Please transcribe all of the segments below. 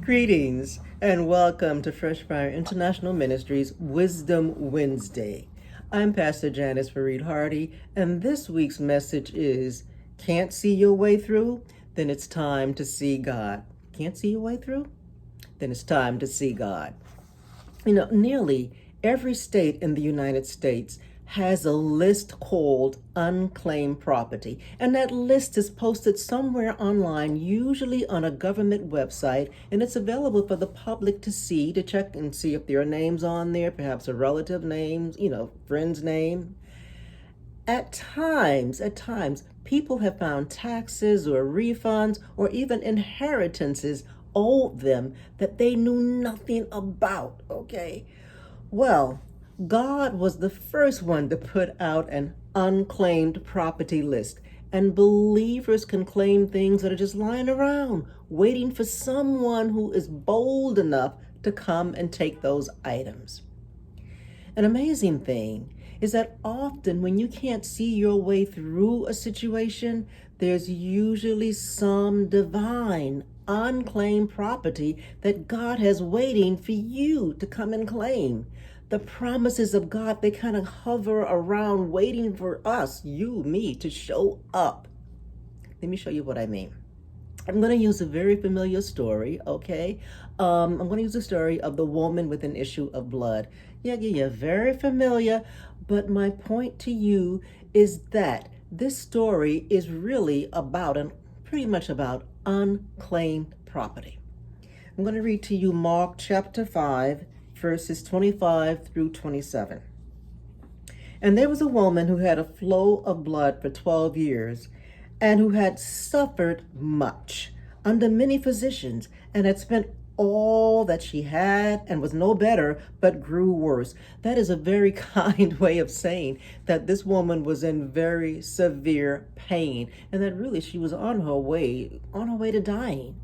Greetings and welcome to Fresh Fire International Ministries Wisdom Wednesday. I'm Pastor Janice Fareed Hardy, and this week's message is Can't see your way through? Then it's time to see God. Can't see your way through? Then it's time to see God. Nearly every state in the United States has a list called unclaimed property, and that list is posted somewhere online, usually on a government website, and it's available for the public to see, to check and see if there are names on there, perhaps a relative name, friend's name. At times, people have found taxes or refunds or even inheritances owed them that they knew nothing about, okay? Well, God was the first one to put out an unclaimed property list, and believers can claim things that are just lying around, waiting for someone who is bold enough to come and take those items. An amazing thing is that often when you can't see your way through a situation, there's usually some divine, unclaimed property that God has waiting for you to come and claim. The promises of God, they kind of hover around waiting for us, you, me, to show up. Let me show you what I mean. I'm going to use a very familiar story, okay? I'm going to use the story of the woman with an issue of blood. Yeah, very familiar. But my point to you is that this story is really about, and pretty much about, unclaimed property. I'm going to read to you Mark chapter 5, verses 25 through 27. And there was a woman who had a flow of blood for 12 years, and who had suffered much under many physicians, and had spent all that she had, and was no better, but grew worse. That is a very kind way of saying that this woman was in very severe pain, and that really she was on her way to dying.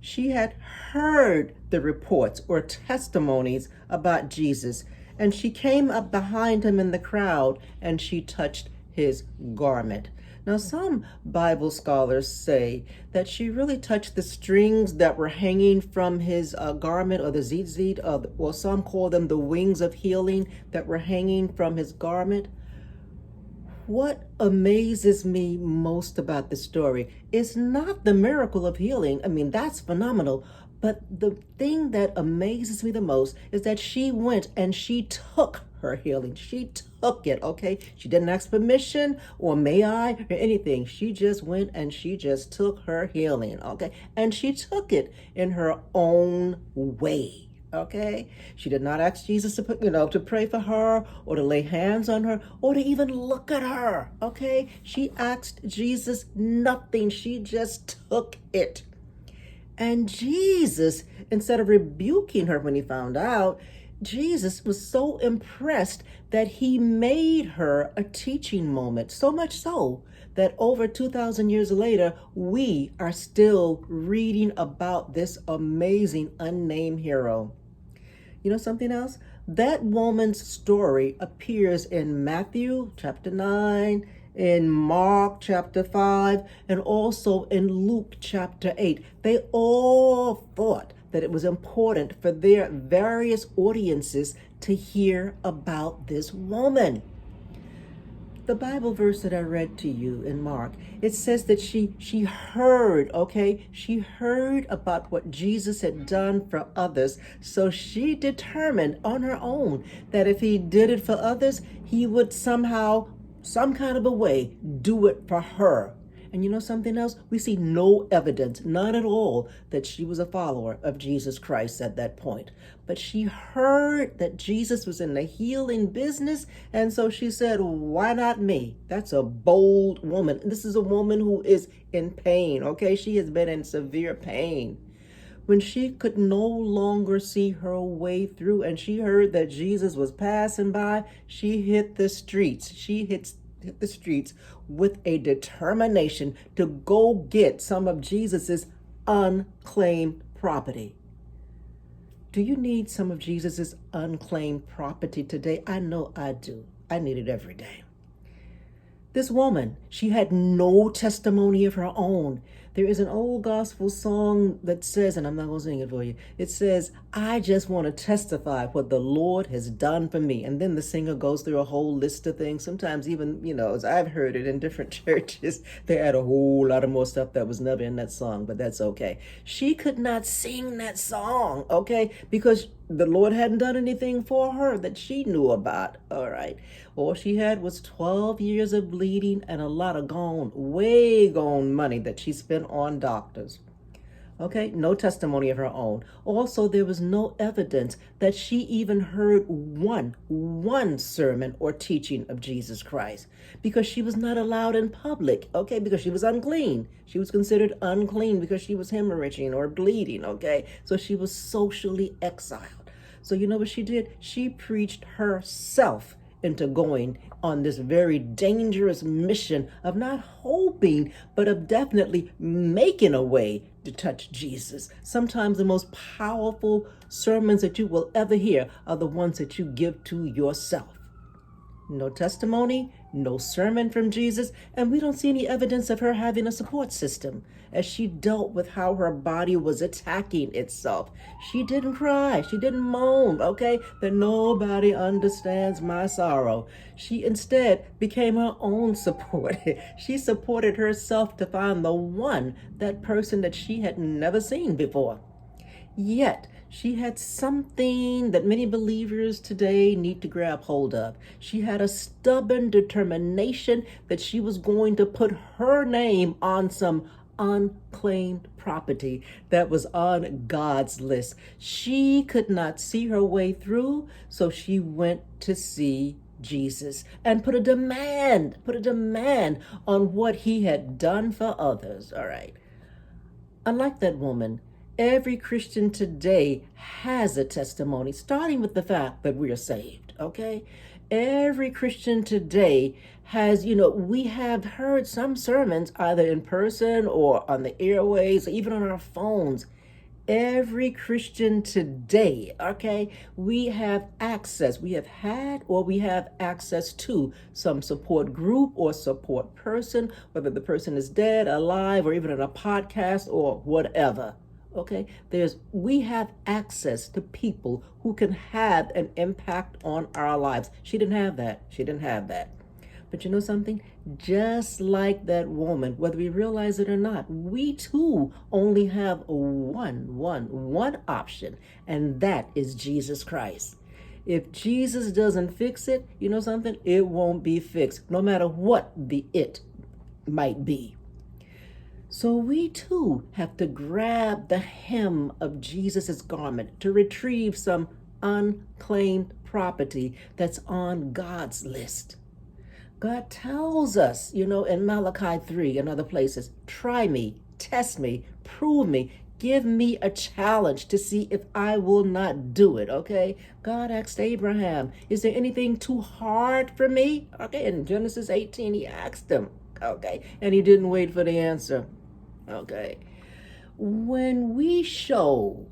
She had heard the reports or testimonies about Jesus, and she came up behind him in the crowd, and she touched his garment. Now, some Bible scholars say that she really touched the strings that were hanging from his garment, or the tzitzit, or some call them the wings of healing that were hanging from his garment. What amazes me most about the story is not the miracle of healing. I mean, that's phenomenal. But the thing that amazes me the most is that she went and she took her healing. She took it, okay? She didn't ask permission or may I or anything. She just went and she just took her healing, okay? And she took it in her own way. Okay, she did not ask Jesus to pray for her or to lay hands on her or to even look at her. Okay, she asked Jesus nothing. She just took it. And Jesus, instead of rebuking her when he found out, Jesus was so impressed that he made her a teaching moment, so much so that over 2,000 years later, we are still reading about this amazing unnamed hero. You know something else? That woman's story appears in Matthew chapter 9, in Mark chapter 5, and also in Luke chapter 8. They all thought that it was important for their various audiences to hear about this woman. The Bible verse that I read to you in Mark, it says that she heard, okay? She heard about what Jesus had done for others. So she determined on her own that if he did it for others, he would somehow, some kind of a way, do it for her. And you know something else? We see no evidence, none at all, that she was a follower of Jesus Christ at that point. But she heard that Jesus was in the healing business, and so she said, why not me? That's a bold woman. This is a woman who is in pain, okay? She has been in severe pain. When she could no longer see her way through, and she heard that Jesus was passing by, she hit the streets. She hit the streets with a determination to go get some of Jesus's unclaimed property. Do you need some of Jesus's unclaimed property today? I know I do. I need it every day. This woman, she had no testimony of her own. There is an old gospel song that says, and I'm not going to sing it for you, it says, I just want to testify what the Lord has done for me. And then the singer goes through a whole list of things. Sometimes even, as I've heard it in different churches, they add a whole lot of more stuff that was never in that song, but that's okay. She could not sing that song, okay, because the Lord hadn't done anything for her that she knew about, all right. All she had was 12 years of bleeding and a lot of way gone money that she spent on doctors. Okay, no testimony of her own. Also, there was no evidence that she even heard one sermon or teaching of Jesus Christ, because she was not allowed in public, okay, because she was unclean. She was considered unclean because she was hemorrhaging or bleeding, okay, so she was socially exiled. So you know what she did? She preached herself into going on this very dangerous mission of not hoping, but of definitely making a way to touch Jesus. Sometimes the most powerful sermons that you will ever hear are the ones that you give to yourself. No testimony, no sermon from Jesus, and we don't see any evidence of her having a support system as she dealt with how her body was attacking itself. She didn't cry, she didn't moan, okay, that nobody understands my sorrow. She instead became her own support. She supported herself to find that person that she had never seen before. Yet, she had something that many believers today need to grab hold of. She had a stubborn determination that she was going to put her name on some unclaimed property that was on God's list. She could not see her way through, so she went to see Jesus and put a demand on what he had done for others. All right. Unlike that woman, every Christian today has a testimony, starting with the fact that we are saved, okay? Every Christian today has, we have heard some sermons either in person or on the airways or even on our phones. Every Christian today, okay, we have access. We have had or we have access to some support group or support person, whether the person is dead, alive, or even in a podcast or whatever. Okay, we have access to people who can have an impact on our lives. She didn't have that. But you know something? Just like that woman, whether we realize it or not, we too only have one option, and that is Jesus Christ. If Jesus doesn't fix it, you know something? It won't be fixed, no matter what the it might be. So we too have to grab the hem of Jesus's garment to retrieve some unclaimed property that's on God's list. God tells us, in Malachi 3 and other places, try me, test me, prove me, give me a challenge to see if I will not do it, okay? God asked Abraham, is there anything too hard for me? Okay, in Genesis 18, he asked him, okay, and he didn't wait for the answer, okay? When we show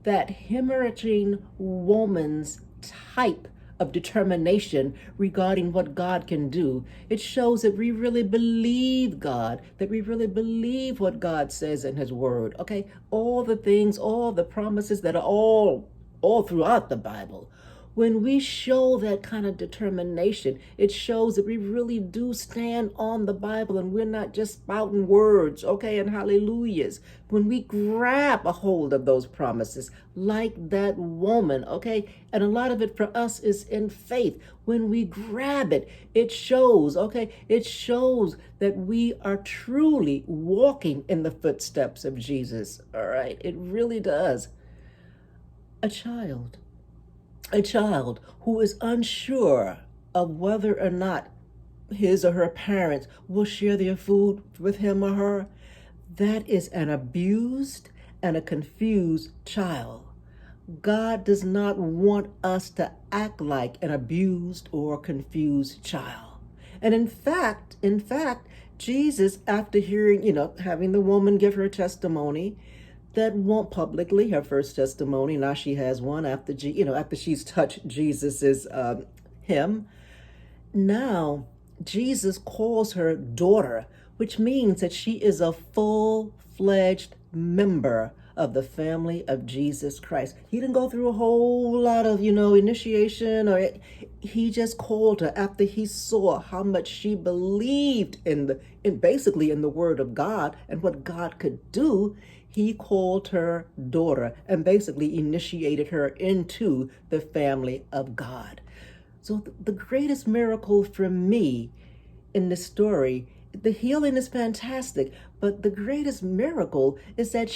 that hemorrhaging woman's type of determination regarding what God can do, it shows that we really believe God, that we really believe what God says in his word, okay? All the things, all the promises that are all throughout the Bible. When we show that kind of determination, it shows that we really do stand on the Bible and we're not just spouting words, okay, and hallelujahs. When we grab a hold of those promises, like that woman, okay, and a lot of it for us is in faith. When we grab it, it shows, okay, it shows that we are truly walking in the footsteps of Jesus, all right? It really does. A child who is unsure of whether or not his or her parents will share their food with him or her, that is an abused and a confused child. God does not want us to act like an abused or confused child. And in fact, Jesus, after hearing, having the woman give her testimony, that won't publicly, her first testimony, now she has one after she's touched Jesus's hem. Now Jesus calls her daughter, which means that she is a full full-fledged member of the family of Jesus Christ. He didn't go through a whole lot of, initiation, or he just called her after he saw how much she believed basically in the word of God and what God could do. He called her daughter and basically initiated her into the family of God. So the greatest miracle for me in this story, the healing is fantastic, but the greatest miracle is that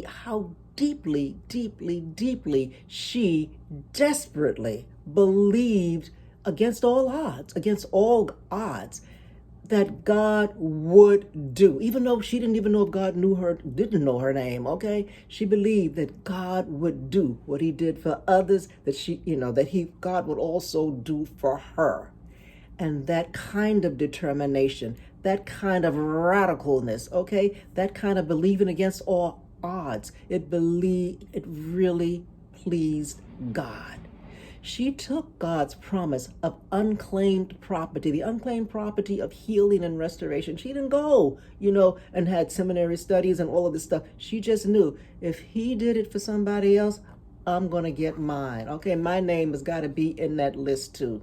how deeply, deeply, deeply she desperately believed against all odds, that God would do, even though she didn't even know if God didn't know her name, okay? She believed that God would do what he did for others, that God would also do for her. And that kind of determination, that kind of radicalness, okay, that kind of believing against all odds, it really pleased God. She took God's promise of unclaimed property, the unclaimed property of healing and restoration. She didn't go, and had seminary studies and all of this stuff. She just knew, if he did it for somebody else, I'm going to get mine. Okay, my name has got to be in that list too.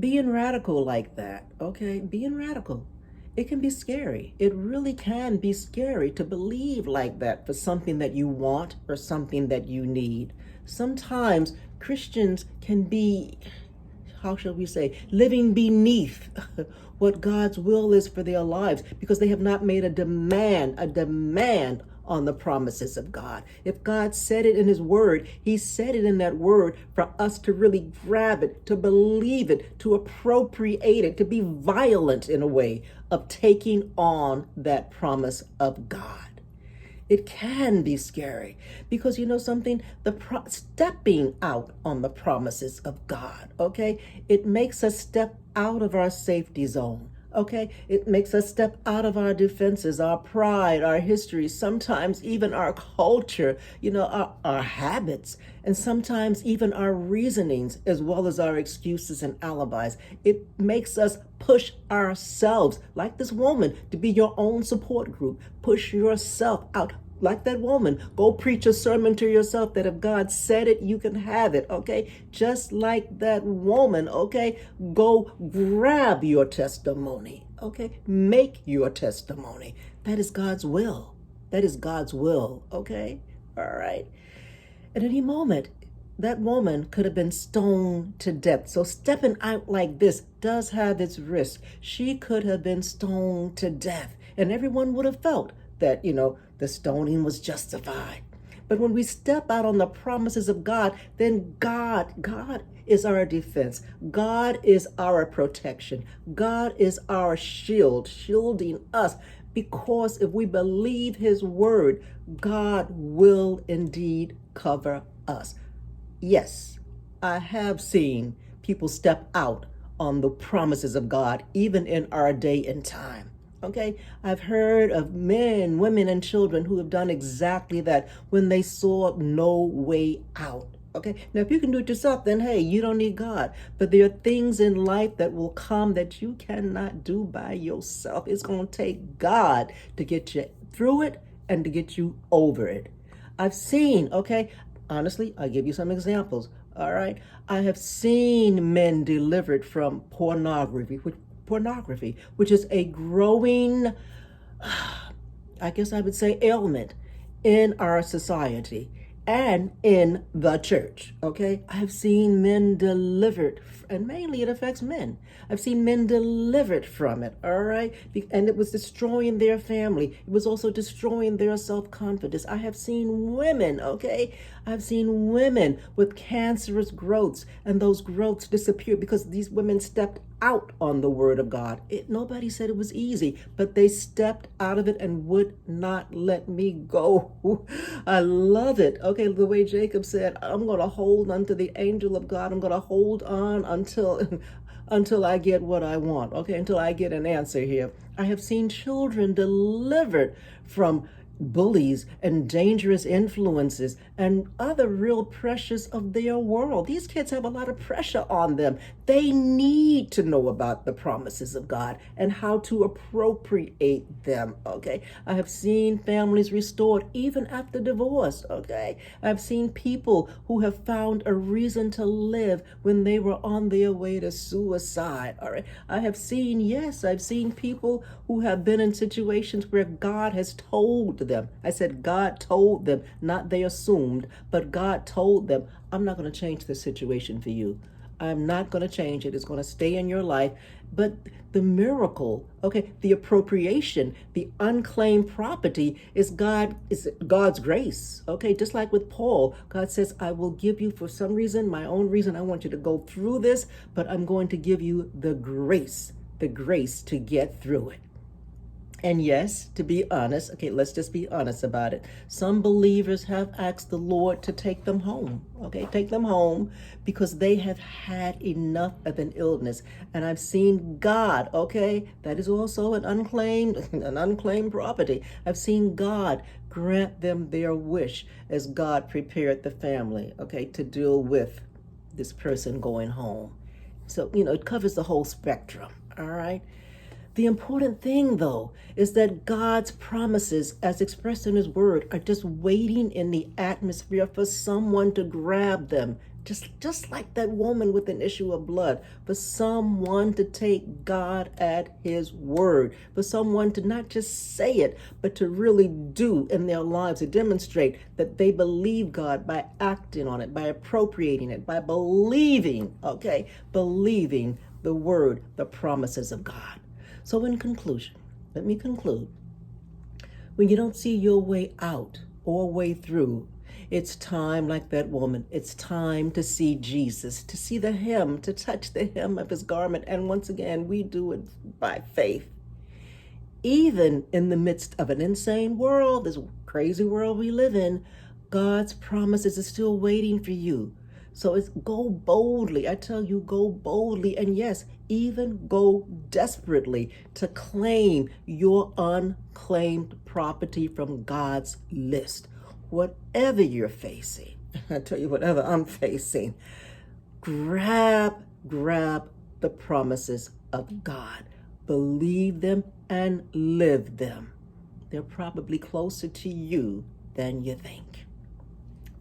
Being radical like that, okay, being radical, it can be scary. It really can be scary to believe like that for something that you want or something that you need. Sometimes Christians can be, how shall we say, living beneath what God's will is for their lives because they have not made a demand on the promises of God. If God said it in his word, he said it in that word for us to really grab it, to believe it, to appropriate it, to be violent in a way of taking on that promise of God. It can be scary because something, stepping out on the promises of God, okay? It makes us step out of our safety zone. Okay, it makes us step out of our defenses, our pride, our history, sometimes even our culture, our habits, and sometimes even our reasonings, as well as our excuses and alibis. It makes us push ourselves, like this woman, to be your own support group. Push yourself out. Like that woman, go preach a sermon to yourself that if God said it, you can have it, okay? Just like that woman, okay? Go grab your testimony, okay? Make your testimony. That is God's will. That is God's will, okay? All right. At any moment, that woman could have been stoned to death. So stepping out like this does have its risk. She could have been stoned to death, and everyone would have felt that, the stoning was justified. But when we step out on the promises of God, then God is our defense. God is our protection. God is our shield, shielding us. Because if we believe his word, God will indeed cover us. Yes, I have seen people step out on the promises of God, even in our day and time. Okay, I've heard of men, women, and children who have done exactly that when they saw no way out. Okay, now if you can do it yourself, then hey, you don't need God. But there are things in life that will come that you cannot do by yourself. It's going to take God to get you through it and to get you over it. I've seen, okay, honestly, I'll give you some examples. All right, I have seen men delivered from pornography, which is a growing, I guess I would say, ailment in our society and in the church, okay? I've seen men delivered, and mainly it affects men. I've seen men delivered from it, all right? And it was destroying their family. It was also destroying their self-confidence. I have seen women, okay? I've seen women with cancerous growths, and those growths disappeared because these women stepped out on the word of God. Nobody said it was easy, but they stepped out of it and would not let me go. I love it. Okay, the way Jacob said, I'm going to hold unto the angel of God. I'm going to hold on until I get what I want. Okay, until I get an answer here. I have seen children delivered from bullies and dangerous influences and other real pressures of their world. These kids have a lot of pressure on them. they need to know about the promises of God and how to appropriate them, okay? I have seen families restored even after divorce, okay? I've seen people who have found a reason to live when they were on their way to suicide, all right? I've seen people who have been in situations where God has told them. I said God told them, not they assumed, but God told them, I'm not going to change the situation for you. I'm not going to change it. It's going to stay in your life. But the miracle, okay, the appropriation, the unclaimed property is God's grace. Okay, just like with Paul, God says, I will give you for some reason, my own reason, I want you to go through this, but I'm going to give you the grace to get through it. And yes, to be honest, okay, let's just be honest about it. Some believers have asked the Lord to take them home, okay, take them home because they have had enough of an illness. And I've seen God, okay, that is also an unclaimed property. I've seen God grant them their wish as God prepared the family, okay, to deal with this person going home. So, it covers the whole spectrum, all right? The important thing, though, is that God's promises, as expressed in His Word, are just waiting in the atmosphere for someone to grab them. Just like that woman with an issue of blood, for someone to take God at His word, for someone to not just say it, but to really do in their lives, to demonstrate that they believe God by acting on it, by appropriating it, by believing the word, the promises of God. So in conclusion, let me conclude. When you don't see your way out or way through, it's time, like that woman, it's time to see Jesus, to see the hem, to touch the hem of His garment. And once again, we do it by faith. Even in the midst of an insane world, this crazy world we live in, God's promises are still waiting for you. So it's go boldly. I tell you, go boldly. And yes, even go desperately to claim your unclaimed property from God's list. Whatever you're facing, I tell you, whatever I'm facing, grab the promises of God. Believe them and live them. They're probably closer to you than you think.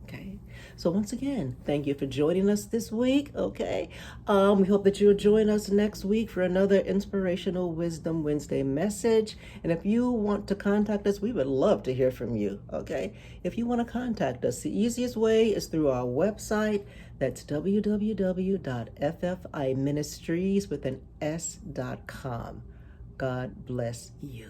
Okay. So once again, thank you for joining us this week. Okay. We hope that you'll join us next week for another Inspirational Wisdom Wednesday message. And if you want to contact us, we would love to hear from you. Okay. If you want to contact us, the easiest way is through our website. That's www.ffiministries.com. God bless you.